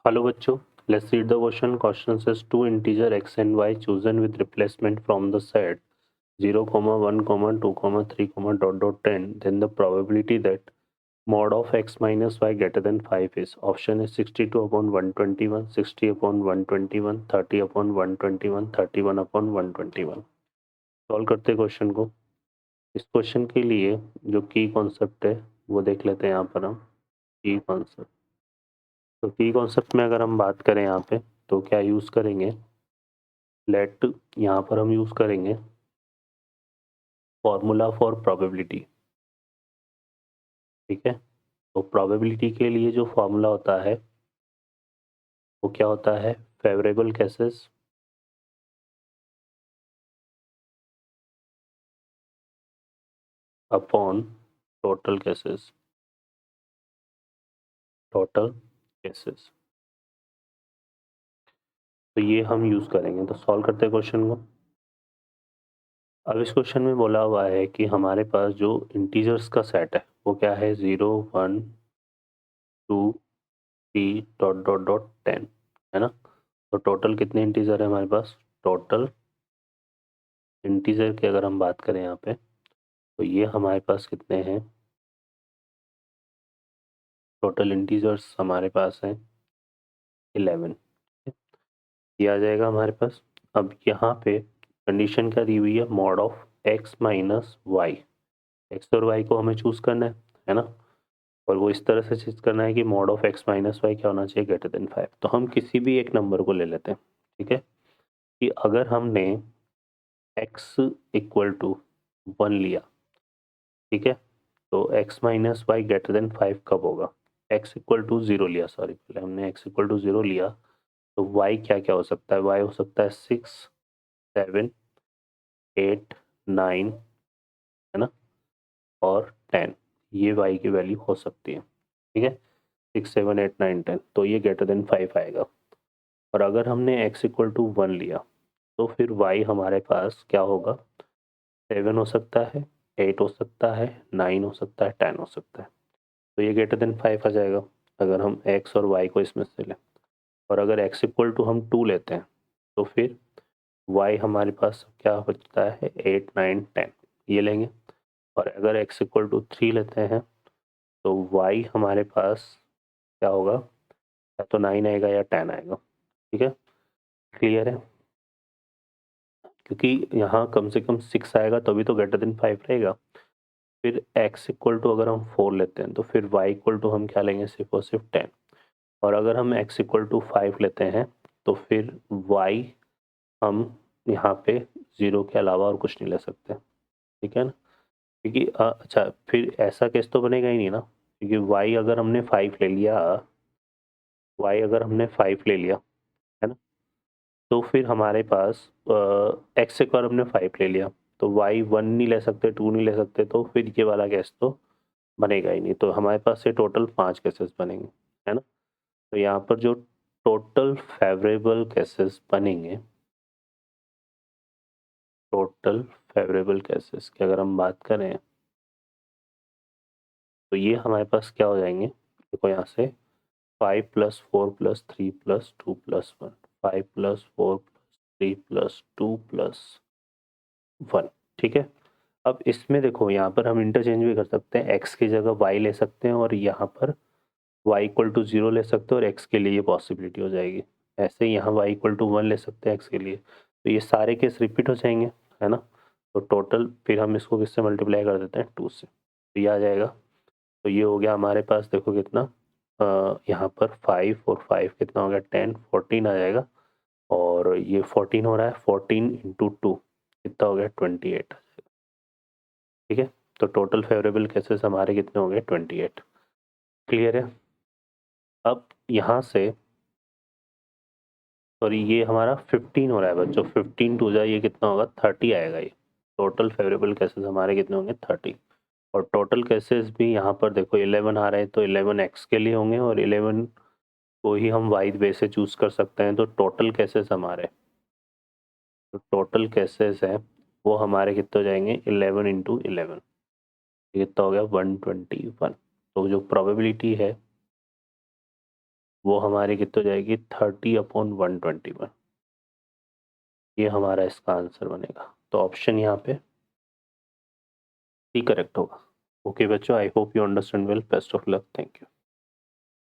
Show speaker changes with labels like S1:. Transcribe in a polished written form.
S1: Hello बच्चों, let's read the question. Question says two integer x and y chosen with replacement from the set 0, 1, 2, 3, dot dot 10. Then the probability that mod of x minus y greater than 5 is option is 62 upon 121, 60 upon 121, 30 upon 121, 31 upon 121. Solve करते question को। इस question के लिए जो की concept है वो देख लेते हैं यहाँ पर हम। की कॉन्सेप्ट, तो की कॉन्सेप्ट में अगर हम बात करें यहाँ पे तो क्या यूज़ करेंगे, लेट यहाँ पर हम यूज़ करेंगे फॉर्मूला फॉर प्रोबेबिलिटी। ठीक है, तो प्रोबेबिलिटी के लिए जो फॉर्मूला होता है वो क्या होता है, favourable cases upon total cases, total cases. तो ये हम यूज़ करेंगे। तो सॉल्व करते हैं क्वेश्चन को। अब इस क्वेश्चन में बोला हुआ है कि हमारे पास जो इंटीजर्स का सेट है वो क्या है, 0, 1, 2, 3, डॉट डॉट डॉट 10, है ना। तो टोटल कितने इंटीजर है हमारे पास, टोटल इंटीजर की अगर हम बात करें यहाँ पे तो ये हमारे पास कितने हैं, टोटल इंटीजर्स हमारे पास हैं 11। ये आ जाएगा हमारे पास। अब यहाँ पे कंडीशन क्या दी हुई है, mod of x minus y. X और वाई को हमें चूज़ करना है ना। और वो इस तरह से चूज़ करना है कि mod of x minus y क्या होना चाहिए, ग्रेटर देन 5। तो हम किसी भी एक नंबर को ले लेते हैं। ठीक है, कि अगर हमने एक्स इक्वल टू 1 लिया, ठीक है, तो x minus y greater than 5 कब होगा, x इक्वल टू 0 लिया, सॉरी पहले हमने x इक्वल टू 0 लिया, तो y क्या क्या हो सकता है, y हो सकता है 6, 7, 8, 9, है ना, और 10। ये y की वैल्यू हो सकती है। ठीक है, 6, 7, 8, 9, 10, तो ये ग्रेटर देन 5 आएगा। और अगर हमने x इक्वल टू 1 लिया तो फिर y हमारे पास क्या होगा, 7 हो सकता है, 8 हो सकता है, 9 हो सकता है, 10 हो सकता है। तो ये ग्रेटर देन 5 आ जाएगा अगर हम x और y को इसमें से लें। और अगर x इक्वल टू हम 2 लेते हैं तो फिर y हमारे पास क्या बचता है, 8, 9, 10, ये लेंगे। और अगर x इक्वल टू 3 लेते हैं तो y हमारे पास क्या होगा, या तो 9 आएगा या 10 आएगा। ठीक है, क्लियर है, क्योंकि यहाँ कम से कम 6 आएगा तभी तो ग्रेटर देन 5 रहेगा। फिर x इक्वल टू अगर हम 4 लेते हैं तो फिर y इक्वल टू हम क्या लेंगे, सिर्फ और सिर्फ 10। और अगर हम x इक्वल टू 5 लेते हैं तो फिर y हम यहाँ पे 0 के अलावा और कुछ नहीं ले सकते। ठीक है ना, क्योंकि अच्छा फिर ऐसा केस तो बनेगा ही नहीं ना, क्योंकि y अगर हमने 5 ले लिया, y अगर हमने 5 ले लिया, है ना, तो फिर हमारे पास x एक बार हमने 5 ले लिया तो y 1 नहीं ले सकते, 2 नहीं ले सकते, तो फिर ये वाला केस तो बनेगा ही नहीं। तो हमारे पास से टोटल 5 केसेस बनेंगे, है ना। तो यहाँ पर जो टोटल फेवरेबल केसेस बनेंगे, टोटल फेवरेबल केसेस की अगर हम बात करें तो ये हमारे पास क्या हो जाएंगे, देखो यहाँ से 5 + 4 + 3 + 2 + 1, 5 + 4 + 3 + 2 + 1। ठीक है, अब इसमें देखो यहाँ पर हम इंटरचेंज भी कर सकते हैं, x की जगह y ले सकते हैं और यहाँ पर y इक्वल टू 0 ले सकते हैं और x के लिए ये पॉसिबिलिटी हो जाएगी। ऐसे ही यहाँ y इक्वल टू 1 ले सकते हैं x के लिए, तो ये सारे केस रिपीट हो जाएंगे, है ना। तो टोटल फिर हम इसको किससे मल्टीप्लाई कर देते हैं, 2 से, तो ये आ जाएगा। तो ये हो गया हमारे पास, देखो कितना यहाँ पर 5 और 5 कितना हो गया, 10, 14 आ जाएगा। और ये 14 हो रहा है, 14 इंटू 2 कितना हो गया, 28। ठीक है, तो टोटल फेवरेबल केसेस हमारे कितने हो गए, 28। क्लियर है। अब यहाँ से सॉरी ये हमारा 15 हो रहा है बच्चों, 15 टू जा ये कितना होगा, 30 आएगा। ये टोटल फेवरेबल केसेस हमारे कितने होंगे, 30। और टोटल केसेस भी यहाँ पर देखो 11 आ रहे हैं तो 11 एक्स के लिए होंगे और 11 को ही हम वाई वे से चूज कर सकते हैं। तो टोटल केसेस हमारे, तो टोटल केसेस हैं वो हमारे कितने हो जाएंगे, 11 इंटू 11, कितना हो गया, 121। तो जो प्रोबेबिलिटी है वो हमारी कितनी हो जाएगी 30/121। ये हमारा इसका आंसर बनेगा। तो ऑप्शन यहाँ पे सी करेक्ट होगा। ओके बच्चों, I hope you understand well. Best of luck. Thank you.